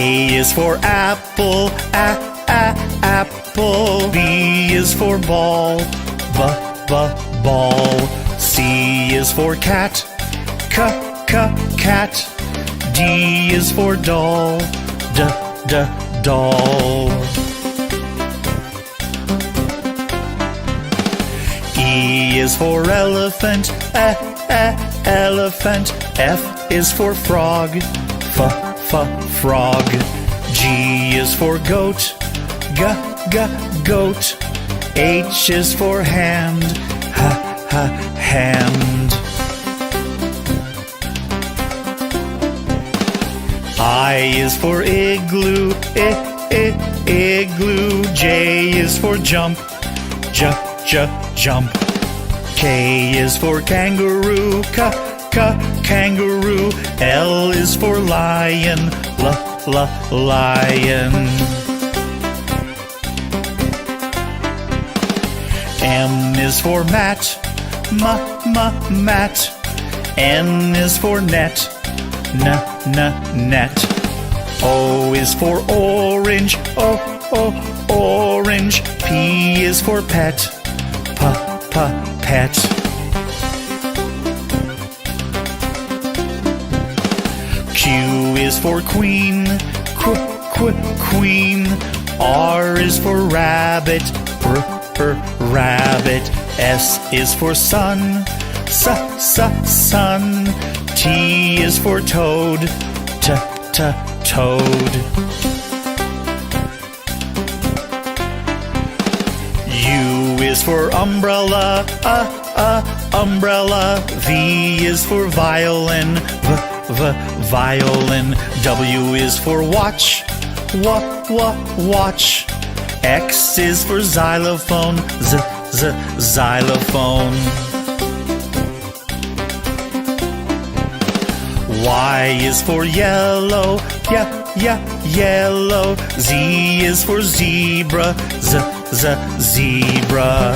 A is for apple, apple. B is for ball, ball. C is for cat, cat. D is for doll, doll. E is for elephant, elephant. F is for frog, frog. G is for goat, goat. H is for hand, hand. I is for igloo, igloo. J is for jump, jump. K is for kangaroo, kangaroo. L is for lion, lion. M is for mat, mat. N is for net, net. O is for orange, orange. P is for pet, pet. Q is for queen, queen. R is for rabbit, rabbit. S is for sun, sun. T is for toad, toad. U is for umbrella, umbrella. V is for violin, violin. W is for watch, watch. X is for xylophone, xylophone. Y is for yellow, yellow. Z is for zebra, zebra.